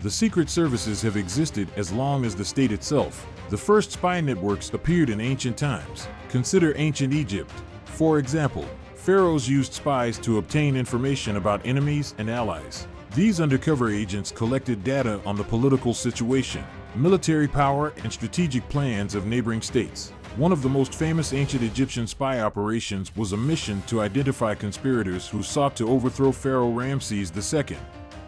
The secret services have existed as long as the state itself. The first spy networks appeared in ancient times. Consider ancient Egypt. For example, pharaohs used spies to obtain information about enemies and allies. These undercover agents collected data on the political situation, military power, and strategic plans of neighboring states. One of the most famous ancient Egyptian spy operations was a mission to identify conspirators who sought to overthrow Pharaoh Ramses II.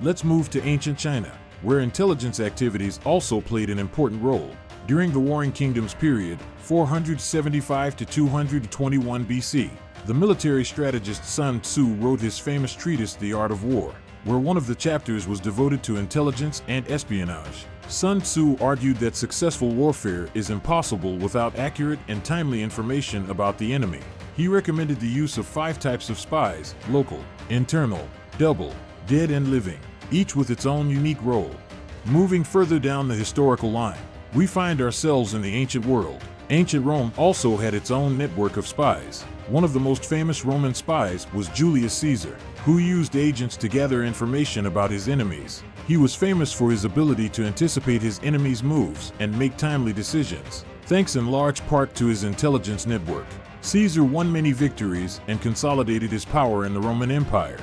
Let's move to ancient China, where intelligence activities also played an important role. During the Warring Kingdoms period, 475 to 221 BC, the military strategist Sun Tzu wrote his famous treatise The Art of War, where one of the chapters was devoted to intelligence and espionage. Sun Tzu argued that successful warfare is impossible without accurate and timely information about the enemy. He recommended the use of 5 types of spies: local, internal, double, dead, and living, each with its own unique role. Moving further down the historical line, we find ourselves in the ancient world. Ancient Rome also had its own network of spies. One of the most famous Roman spies was Julius Caesar, who used agents to gather information about his enemies. He was famous for his ability to anticipate his enemies' moves and make timely decisions, thanks in large part to his intelligence network. Caesar won many victories and consolidated his power in the Roman Empire.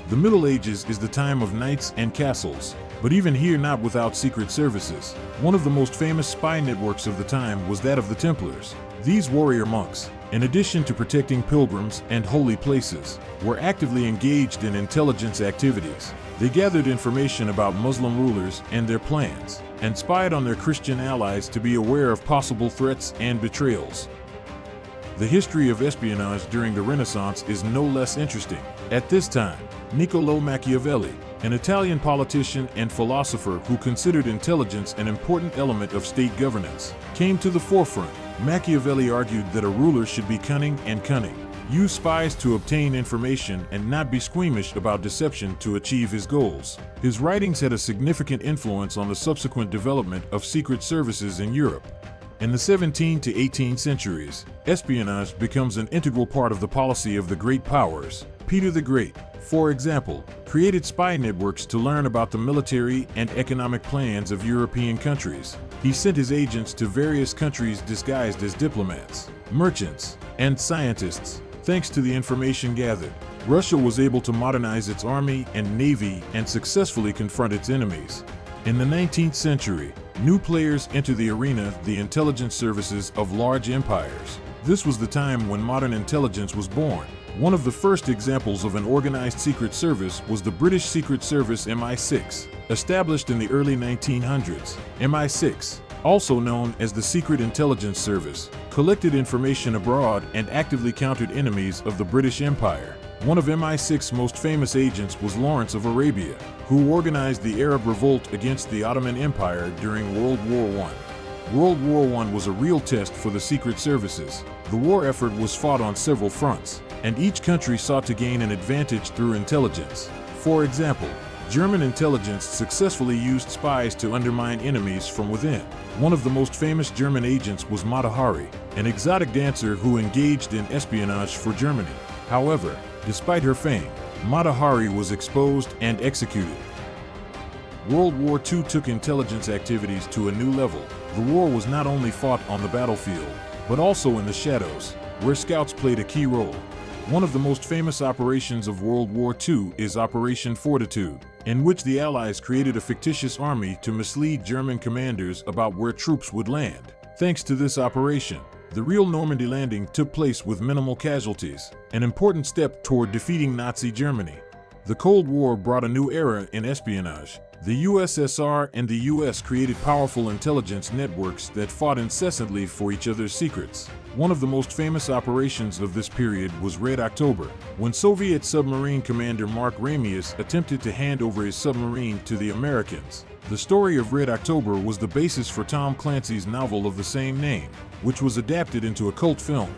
The Middle Ages is the time of knights and castles, but even here not without secret services. One of the most famous spy networks of the time was that of the Templars. These warrior monks, in addition to protecting pilgrims and holy places, were actively engaged in intelligence activities. They gathered information about Muslim rulers and their plans, and spied on their Christian allies to be aware of possible threats and betrayals. The history of espionage during the Renaissance is no less interesting. At this time, Niccolò Machiavelli, an Italian politician and philosopher who considered intelligence an important element of state governance, came to the forefront. Machiavelli argued that a ruler should be cunning, use spies to obtain information, and not be squeamish about deception to achieve his goals. His writings had a significant influence on the subsequent development of secret services in Europe. In the 17th to 18th centuries, espionage becomes an integral part of the policy of the great powers. Peter the Great, for example, created spy networks to learn about the military and economic plans of European countries. He sent his agents to various countries disguised as diplomats, merchants, and scientists. Thanks to the information gathered, Russia was able to modernize its army and navy and successfully confront its enemies. In the 19th century, new players entered the arena, the intelligence services of large empires. This was the time when modern intelligence was born. One of the first examples of an organized secret service was the British Secret Service MI6, established in the early 1900s. MI6, also known as the Secret Intelligence Service, collected information abroad and actively countered enemies of the British Empire. One of MI6's most famous agents was Lawrence of Arabia, who organized the Arab revolt against the Ottoman Empire during World War I. World War I was a real test for the secret services. The war effort was fought on several fronts, and each country sought to gain an advantage through intelligence. For example, German intelligence successfully used spies to undermine enemies from within. One of the most famous German agents was Mata Hari, an exotic dancer who engaged in espionage for Germany. However, despite her fame, Mata Hari was exposed and executed. World War II took intelligence activities to a new level. The war was not only fought on the battlefield, but also in the shadows, where scouts played a key role. One of the most famous operations of World War II is Operation Fortitude, in which the Allies created a fictitious army to mislead German commanders about where troops would land. Thanks to this operation, the real Normandy landing took place with minimal casualties, an important step toward defeating Nazi Germany. The Cold War brought a new era in espionage. The USSR and the US created powerful intelligence networks that fought incessantly for each other's secrets. One of the most famous operations of this period was Red October, when Soviet submarine commander Mark Ramius attempted to hand over his submarine to the Americans. The story of Red October was the basis for Tom Clancy's novel of the same name, which was adapted into a cult film.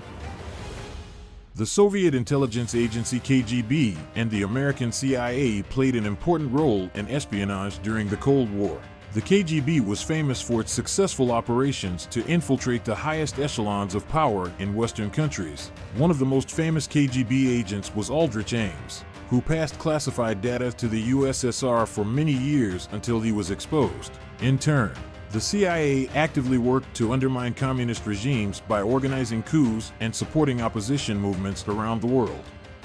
The Soviet intelligence agency KGB and the American CIA played an important role in espionage during the Cold War. The KGB was famous for its successful operations to infiltrate the highest echelons of power in Western countries. One of the most famous KGB agents was Aldrich Ames. who passed classified data to the USSR for many years until he was exposed. In turn, the CIA actively worked to undermine communist regimes by organizing coups and supporting opposition movements around the world.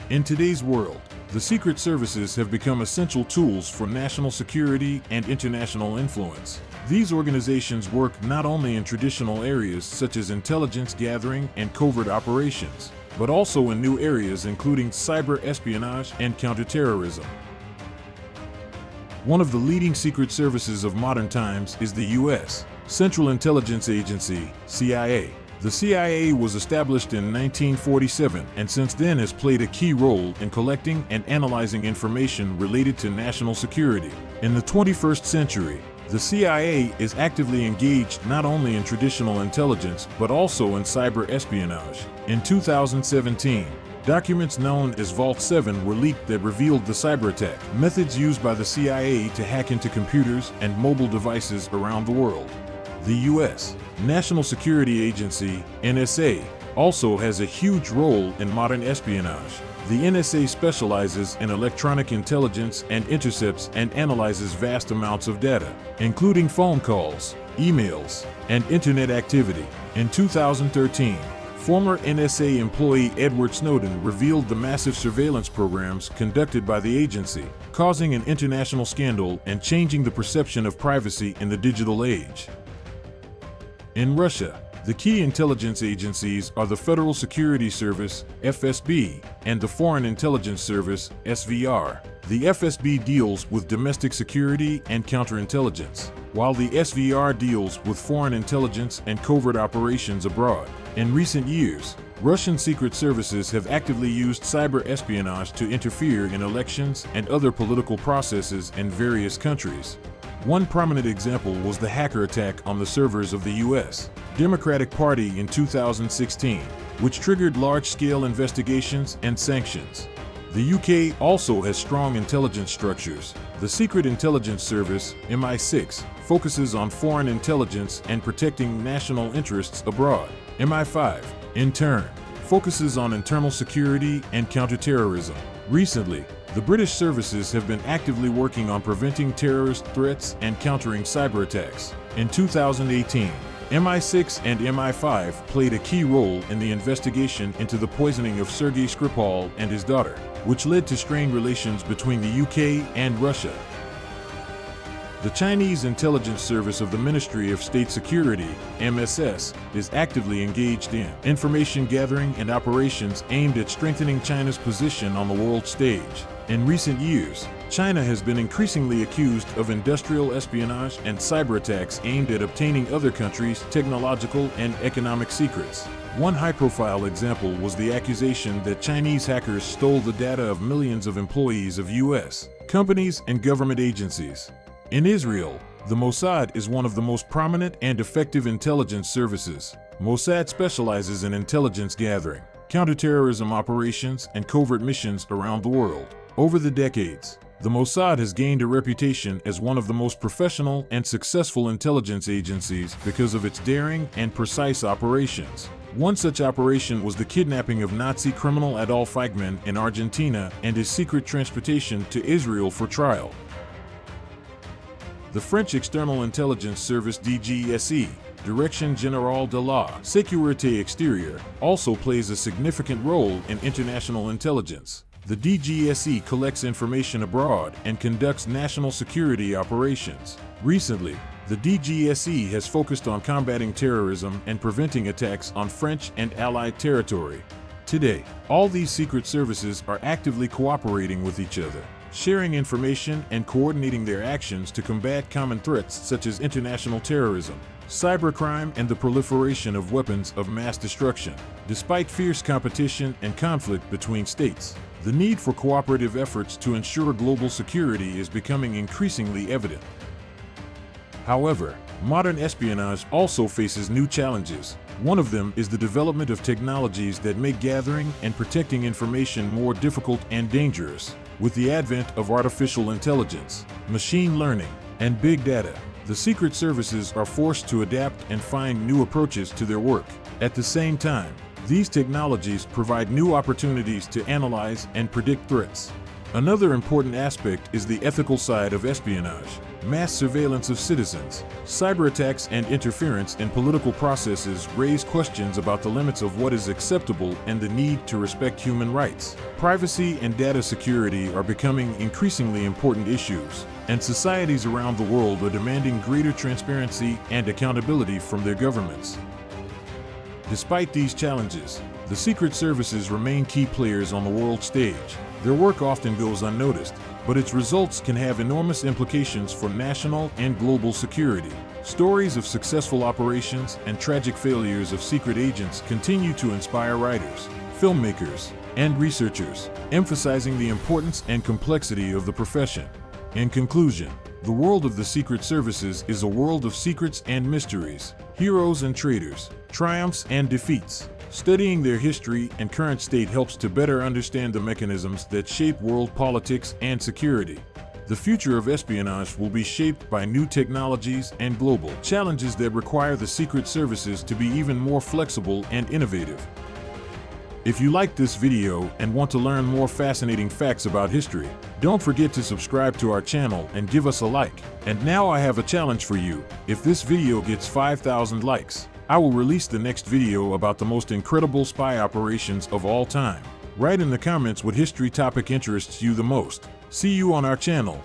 In today's world, the secret services have become essential tools for national security and international influence. These organizations work not only in traditional areas such as intelligence gathering and covert operations, but also in new areas including cyber espionage and counterterrorism. One of the leading secret services of modern times is the U.S. Central Intelligence Agency, CIA. The CIA was established in 1947 and since then has played a key role in collecting and analyzing information related to national security. In the 21st century, the CIA is actively engaged not only in traditional intelligence but also in cyber espionage. In 2017, documents known as Vault 7 were leaked that revealed the cyber attack methods used by the CIA to hack into computers and mobile devices around the world. The U.S. National Security Agency, NSA, also has a huge role in modern espionage. The NSA specializes in electronic intelligence and intercepts and analyzes vast amounts of data, including phone calls, emails, and internet activity. In 2013, former NSA employee Edward Snowden revealed the massive surveillance programs conducted by the agency, causing an international scandal and changing the perception of privacy in the digital age. In Russia, the key intelligence agencies are the Federal Security Service, FSB, and the Foreign Intelligence Service, SVR. The FSB deals with domestic security and counterintelligence, while the SVR deals with foreign intelligence and covert operations abroad. In recent years, Russian secret services have actively used cyber espionage to interfere in elections and other political processes in various countries. One prominent example was the hacker attack on the servers of the U.S. Democratic Party in 2016, which triggered large-scale investigations and sanctions. The UK also has strong intelligence structures. The Secret Intelligence Service, MI6, focuses on foreign intelligence and protecting national interests abroad. MI5, in turn, focuses on internal security and counterterrorism. Recently, the British services have been actively working on preventing terrorist threats and countering cyber attacks. In 2018, MI6 and MI5 played a key role in the investigation into the poisoning of Sergei Skripal and his daughter, which led to strained relations between the UK and Russia. The Chinese intelligence service of the Ministry of State Security, MSS, is actively engaged in information gathering and operations aimed at strengthening China's position on the world stage. In recent years, China has been increasingly accused of industrial espionage and cyber attacks aimed at obtaining other countries' technological and economic secrets. One high-profile example was the accusation that Chinese hackers stole the data of millions of employees of U.S. companies and government agencies. In Israel, the Mossad is one of the most prominent and effective intelligence services. Mossad specializes in intelligence gathering, counterterrorism operations, and covert missions around the world. Over the decades, the Mossad has gained a reputation as one of the most professional and successful intelligence agencies because of its daring and precise operations. One such operation was the kidnapping of Nazi criminal Adolf Eichmann in Argentina and his secret transportation to Israel for trial. The French External Intelligence Service DGSE, Direction Générale de la Sécurité Extérieure, also plays a significant role in international intelligence. The DGSE collects information abroad and conducts national security operations. Recently, the DGSE has focused on combating terrorism and preventing attacks on French and Allied territory. Today, all these secret services are actively cooperating with each other, sharing information and coordinating their actions to combat common threats such as international terrorism, cybercrime, and the proliferation of weapons of mass destruction. Despite fierce competition and conflict between states, the need for cooperative efforts to ensure global security is becoming increasingly evident. However, modern espionage also faces new challenges. One of them is the development of technologies that make gathering and protecting information more difficult and dangerous. With the advent of artificial intelligence, machine learning, and big data, the secret services are forced to adapt and find new approaches to their work. At the same time, these technologies provide new opportunities to analyze and predict threats. Another important aspect is the ethical side of espionage. Mass surveillance of citizens, cyber attacks, and interference in political processes raise questions about the limits of what is acceptable and the need to respect human rights. Privacy and data security are becoming increasingly important issues, and societies around the world are demanding greater transparency and accountability from their governments. Despite these challenges, the secret services remain key players on the world stage. Their work often goes unnoticed, but its results can have enormous implications for national and global security. Stories of successful operations and tragic failures of secret agents continue to inspire writers, filmmakers, and researchers, emphasizing the importance and complexity of the profession. In conclusion, the world of the secret services is a world of secrets and mysteries, heroes and traitors, triumphs and defeats. Studying their history and current state helps to better understand the mechanisms that shape world politics and security. The future of espionage will be shaped by new technologies and global challenges that require the secret services to be even more flexible and innovative. If you liked this video and want to learn more fascinating facts about history, don't forget to subscribe to our channel and give us a like. And now I have a challenge for you. If this video gets 5,000 likes, I will release the next video about the most incredible spy operations of all time. Write in the comments what history topic interests you the most. See you on our channel.